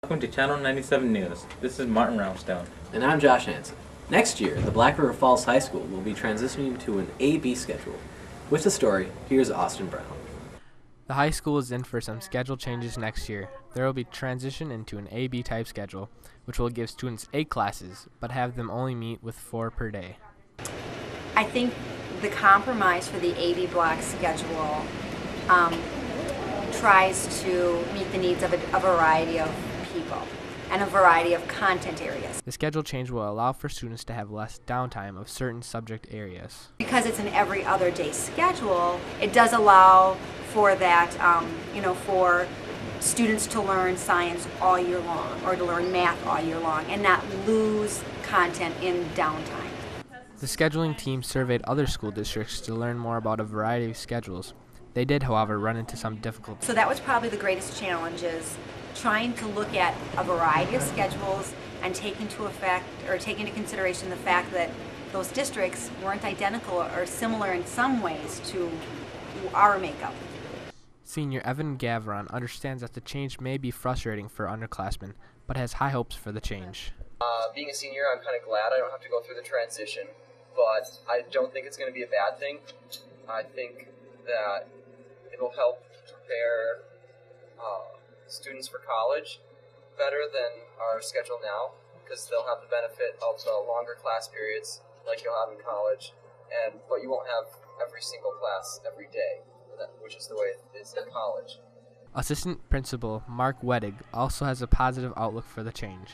Welcome to Channel 97 News. This is Martin Roundstone. And I'm Josh Hansen. Next year, the Black River Falls High School will be transitioning to an A-B schedule. With the story, here's Austin Brown. The high school is in for some schedule changes next year. There will be transition into an A-B type schedule, which will give students 8 classes, but have them only meet with 4 per day. I think the compromise for the A-B block schedule tries to meet the needs of a variety of people and a variety of content areas. The schedule change will allow for students to have less downtime of certain subject areas. Because it's an every other day schedule, it does allow for that, for students to learn science all year long or to learn math all year long and not lose content in downtime. The scheduling team surveyed other school districts to learn more about a variety of schedules. They did, however, run into some difficulties. So that was probably the greatest challenge, is trying to look at a variety of schedules and take into consideration the fact that those districts weren't identical or similar in some ways to our makeup. Senior Evan Gavron understands that the change may be frustrating for underclassmen, but has high hopes for the change. Being a senior, I'm kind of glad I don't have to go through the transition, but I don't think it's going to be a bad thing. I think that it'll help prepare students for college better than our schedule now, because they'll have the benefit of the longer class periods like you'll have in college, but you won't have every single class every day, which is the way it is in college. Assistant Principal Mark Wedig also has a positive outlook for the change.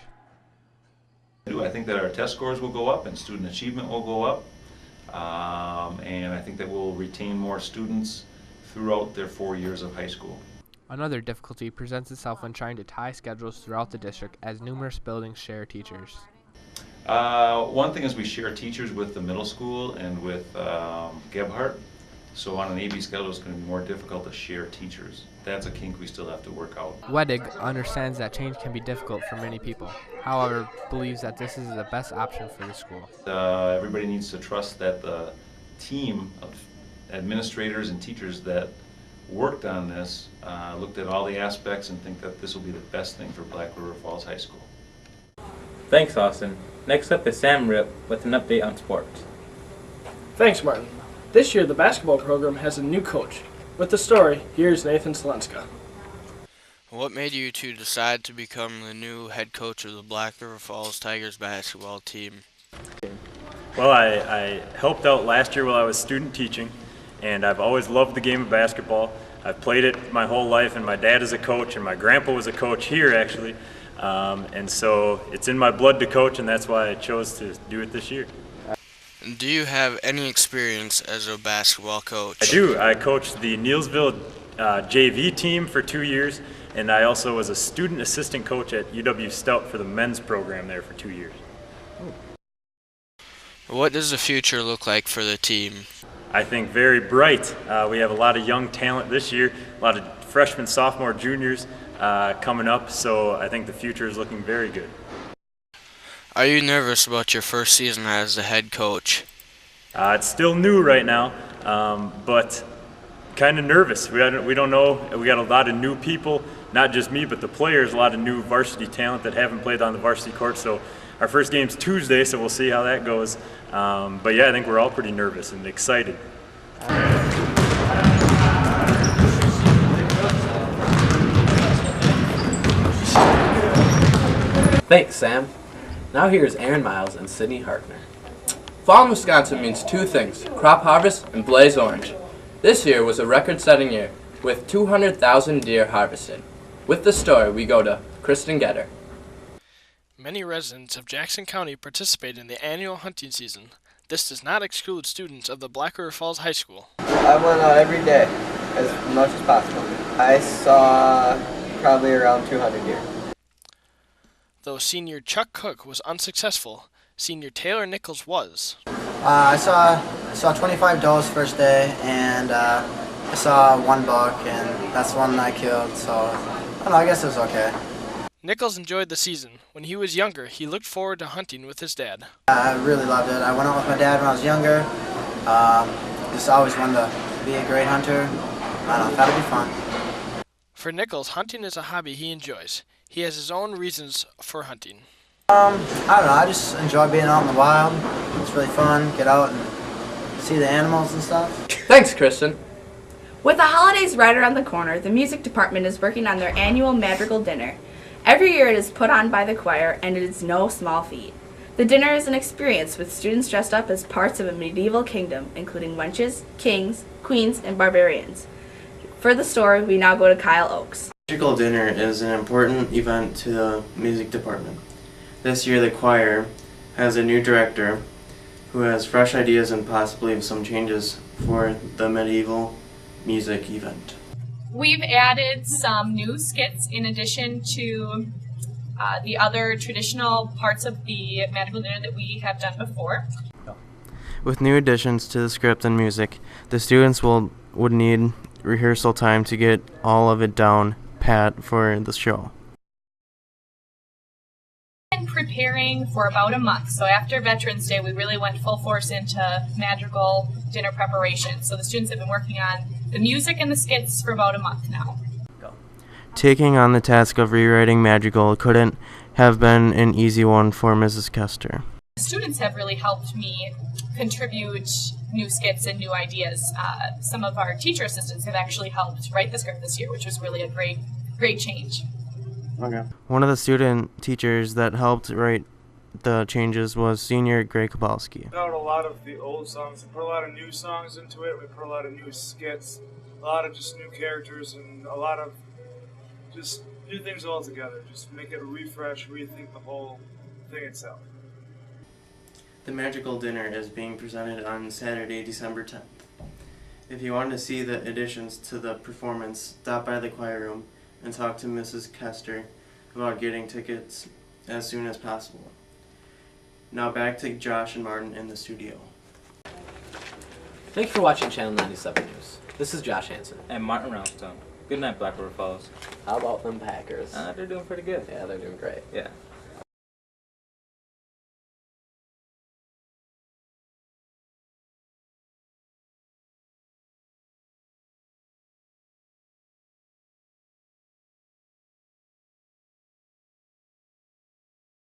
I think that our test scores will go up and student achievement will go up, and I think that we'll retain more students throughout their 4 years of high school. Another difficulty presents itself when trying to tie schedules throughout the district, as numerous buildings share teachers. One thing is we share teachers with the middle school and with Gebhardt, so on an AB schedule it's going to be more difficult to share teachers. That's a kink we still have to work out. Wedig understands that change can be difficult for many people, however believes that this is the best option for the school. Everybody needs to trust that the team of administrators and teachers that worked on this looked at all the aspects and think that this will be the best thing for Black River Falls High School. Thanks, Austin. Next up is Sam Rip with an update on sports. Thanks, Martin. This year, the basketball program has a new coach. With the story, here's Nathan Slenska. What made you two decide to become the new head coach of the Black River Falls Tigers basketball team? Well, I helped out last year while I was student teaching, and I've always loved the game of basketball. I've played it my whole life, and my dad is a coach, and my grandpa was a coach here, actually. And so it's in my blood to coach, and that's why I chose to do it this year. Do you have any experience as a basketball coach? I do. I coached the Neilsville JV team for 2 years, and I also was a student assistant coach at UW Stout for the men's program there for 2 years. What does the future look like for the team? I think very bright. We have a lot of young talent this year, a lot of freshmen, sophomore, juniors coming up, so I think the future is looking very good. Are you nervous about your first season as the head coach? It's still new right now, but kind of nervous. We don't know. We got a lot of new people, not just me, but the players, a lot of new varsity talent that haven't played on the varsity court. So our first game's Tuesday, so we'll see how that goes. But yeah, I think we're all pretty nervous and excited. Thanks, Sam. Now here's Aaron Miles and Sydney Hartner. Fall in Wisconsin means 2 things: crop harvest and blaze orange. This year was a record-setting year, with 200,000 deer harvested. With the story, we go to Kristen Getter. Many residents of Jackson County participate in the annual hunting season. This does not exclude students of the Black River Falls High School. I went out every day as much as possible. I saw probably around 200 deer. Though senior Chuck Cook was unsuccessful, senior Taylor Nichols was. I saw 25 does first day, and I saw 1 buck, and that's the one I killed, so I don't know, I guess it was okay. Nichols enjoyed the season. When he was younger, he looked forward to hunting with his dad. I really loved it. I went out with my dad when I was younger. Just always wanted to be a great hunter. I don't know, thought it'd be fun. For Nichols, hunting is a hobby he enjoys. He has his own reasons for hunting. I don't know, I just enjoy being out in the wild. It's really fun, get out and see the animals and stuff. Thanks, Kristen. With the holidays right around the corner, the music department is working on their annual Madrigal Dinner. Every year it is put on by the choir, and it is no small feat. The dinner is an experience with students dressed up as parts of a medieval kingdom, including wenches, kings, queens, and barbarians. For the story, we now go to Kyle Oakes. Magical Dinner is an important event to the music department. This year the choir has a new director who has fresh ideas and possibly some changes for the medieval music event. We've added some new skits in addition to the other traditional parts of the Magical Dinner that we have done before. With new additions to the script and music, the students would need rehearsal time to get all of it down pat for the show. Been preparing for about a month. So after Veterans Day, we really went full force into Madrigal Dinner preparation. So the students have been working on the music and the skits for about a month now. Taking on the task of rewriting Madrigal couldn't have been an easy one for Mrs. Kester. The students have really helped me contribute new skits and new ideas. Some of our teacher assistants have actually helped write the script this year, which was really a great change. Okay. One of the student teachers that helped write the changes was senior Greg Kowalski. Out a lot of the old songs, we put a lot of new songs into it, we put a lot of new skits, a lot of just new characters, and a lot of just new things all together. Just make it a refresh, rethink the whole thing itself. The Magical Dinner is being presented on Saturday, December 10th. If you want to see the additions to the performance, stop by the choir room and talk to Mrs. Kester about getting tickets as soon as possible. Now back to Josh and Martin in the studio. Thank you for watching Channel 97 News. This is Josh Hansen. And Martin Roundstone. Good night, Black River Falls. How about them Packers? They're doing pretty good. Yeah, they're doing great. Yeah.